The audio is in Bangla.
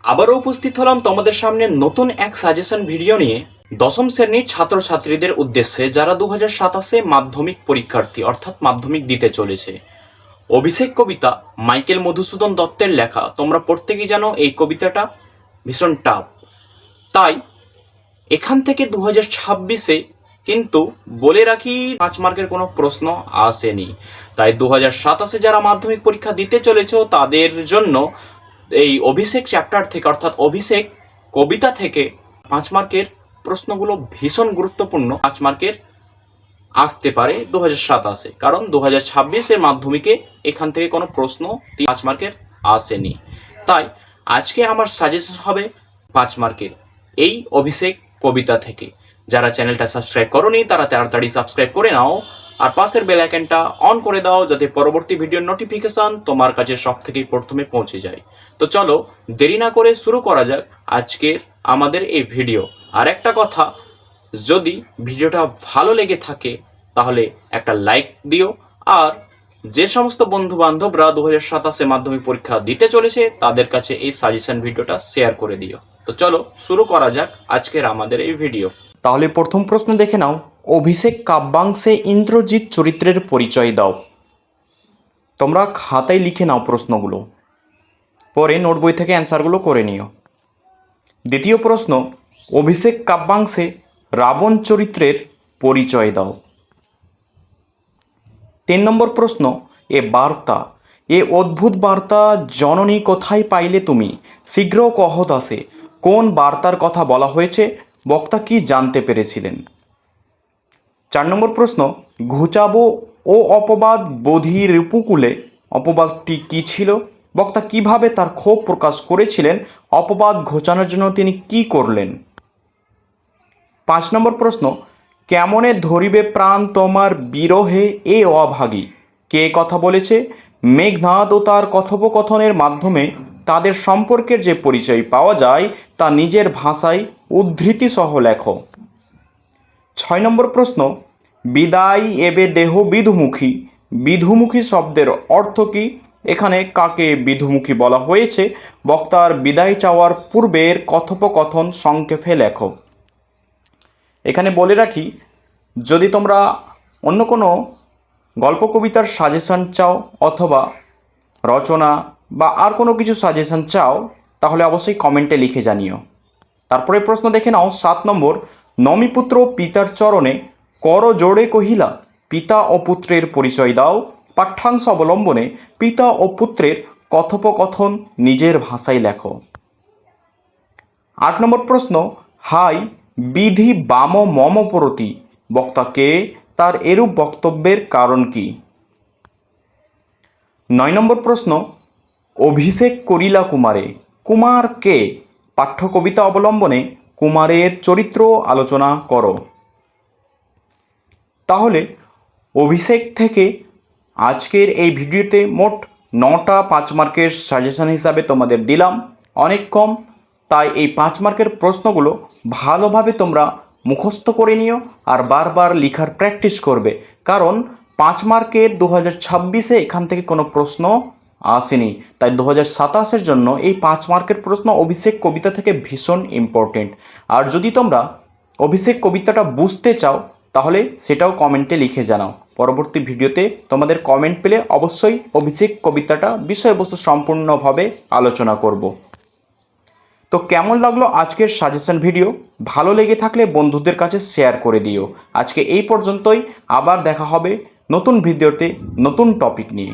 আবারও উপস্থিত হলাম তোমাদের সামনে নতুন এক সাজেশন ভিডিও নিয়ে দশম শ্রেণীর ছাত্রছাত্রীদের উদ্দেশ্যে যারা 2027 মাধ্যমিক পরীক্ষার্থী অর্থাৎ মাধ্যমিক দিতে চলেছে। অভিষেক কবিতা মাইকেল মধুসূদন দত্তের লেখা। তোমরা প্রত্যেকেই জানো এই কবিতাটা ভীষণ টাফ, তাই এখান থেকে 2026-এ কিন্তু বলে রাখি 5 মার্কের কোনো প্রশ্ন আসেনি। তাই 2027-এ যারা মাধ্যমিক পরীক্ষা দিতে চলেছ তাদের জন্য এই অভিষেক চ্যাপ্টার থেকে অর্থাৎ অভিষেক কবিতা থেকে 5 মার্কের প্রশ্নগুলো ভীষণ গুরুত্বপূর্ণ। 5 মার্কের আসতে পারে 2027-এ, কারণ 2026-এর মাধ্যমিকে এখান থেকে কোনো প্রশ্ন 5 মার্কের আসেনি। তাই আজকে আমার সাজেশন হবে 5 মার্কের এই অভিষেক কবিতা থেকে। যারা চ্যানেলটা সাবস্ক্রাইব করোনি তারা তাড়াতাড়ি সাবস্ক্রাইব করে নাও আর পাশের বেল আইকনটা অন করে দাও, যাতে পরবর্তী ভিডিওর নোটিফিকেশন তোমার কাছে সব থেকে প্রথমে পৌঁছে যায়। তো চলো দেরি না করে শুরু করা যাক আজকের আমাদের এই ভিডিও। আর একটা কথা, যদি ভিডিওটা ভালো লেগে থাকে তাহলে একটা লাইক দিও, আর যে সমস্ত বন্ধু বান্ধবরা 2027-এ মাধ্যমিক পরীক্ষা দিতে চলেছে তাদের কাছে এই সাজেশন ভিডিওটা শেয়ার করে দিও। তো চলো শুরু করা যাক আজকের আমাদের এই ভিডিও। তাহলে প্রথম প্রশ্ন দেখে নাও, অভিষেক কাব্যাংশে ইন্দ্রজিৎ চরিত্রের পরিচয় দাও। তোমরা খাতায় লিখে নাও প্রশ্নগুলো, পরে নোট বই থেকে অ্যান্সারগুলো করে নিও। দ্বিতীয় প্রশ্ন, অভিষেক কাব্যাংশে রাবণ চরিত্রের পরিচয় দাও। 3 নম্বর প্রশ্ন, এ বার্তা, এ অদ্ভুত বার্তা জননী কোথায় পাইলে তুমি, শীঘ্র কহ দাসে, কোন বার্তার কথা বলা হয়েছে, বক্তা কি জানতে পেরেছিলেন। 4 নম্বর প্রশ্ন, ঘুচাবো ও অপবাদ বোধির উপকূলে, অপবাদটি কি ছিল, বক্তা কিভাবে তার ক্ষোভ প্রকাশ করেছিলেন, অপবাদ ঘোচানোর জন্য তিনি কি করলেন। 5 নম্বর প্রশ্ন, কেমনে ধরিবে প্রাণ তোমার বিরহে এ অভাগী, কে কথা বলেছে। মেঘনাদ ও তার কথোপকথনের মাধ্যমে তাদের সম্পর্কের যে পরিচয় পাওয়া যায় তা নিজের ভাষায় উদ্ধৃতি সহ লেখো। 6 নম্বর প্রশ্ন, বিদায় এবে দেহ বিধুমুখী, বিধুমুখী শব্দের অর্থ কী, এখানে কাকে বিধুমুখী বলা হয়েছে, বক্তার বিদায় চাওয়ার পূর্বের কথোপকথন সংক্ষেপে লেখো। এখানে বলে রাখি, যদি তোমরা অন্য কোনো গল্প কবিতার সাজেশন চাও অথবা রচনা বা আর কোনো কিছু সাজেশন চাও তাহলে অবশ্যই কমেন্টে লিখে জানিও। তারপরে প্রশ্ন দেখে নাও 7 নম্বর, নমিপুত্র পিতার চরণে কর জোড়ে কহিলা, পিতা ও পুত্রের পরিচয় দাও। পাঠ্যাংশ অবলম্বনে পিতা ও পুত্রের কথোপকথন নিজের ভাষায় লেখো। 8 নম্বর প্রশ্ন, হাই বিধি বাম মম প্রতি, বক্তা কে, তার এরূপ বক্তব্যের কারণ কি। 9 নম্বর প্রশ্ন, অভিষেক করিলা কুমারে, কুমার কে, পাঠ্য কবিতা অবলম্বনে কুমারের চরিত্র আলোচনা করো। তাহলে অভিষেক থেকে আজকের এই ভিডিওতে মোট 9টা 5 মার্কের সাজেশন হিসাবে তোমাদের দিলাম, অনেক কম। তাই এই 5 মার্কের প্রশ্নগুলো ভালোভাবে তোমরা মুখস্থ করে নিও আর বারবার লেখার প্র্যাকটিস করবে, কারণ 5 মার্কের 2026-এ এখান থেকে কোনো প্রশ্ন আসেনি। তাই 2027-এর জন্য এই 5 মার্কের প্রশ্ন অভিষেক কবিতা থেকে ভীষণ ইম্পর্টেন্ট। আর যদি তোমরা অভিষেক কবিতাটা বুঝতে চাও তাহলে সেটাও কমেন্টে লিখে জানাও। পরবর্তী ভিডিওতে তোমাদের কমেন্ট পেলে অবশ্যই অভিষেক কবিতাটা বিষয়বস্তু সম্পূর্ণভাবে আলোচনা করব। তো কেমন লাগলো আজকের সাজেশন ভিডিও? ভালো লেগে থাকলে বন্ধুদের কাছে শেয়ার করে দিও। আজকে এই পর্যন্তই, আবার দেখা হবে নতুন ভিডিওতে নতুন টপিক নিয়ে।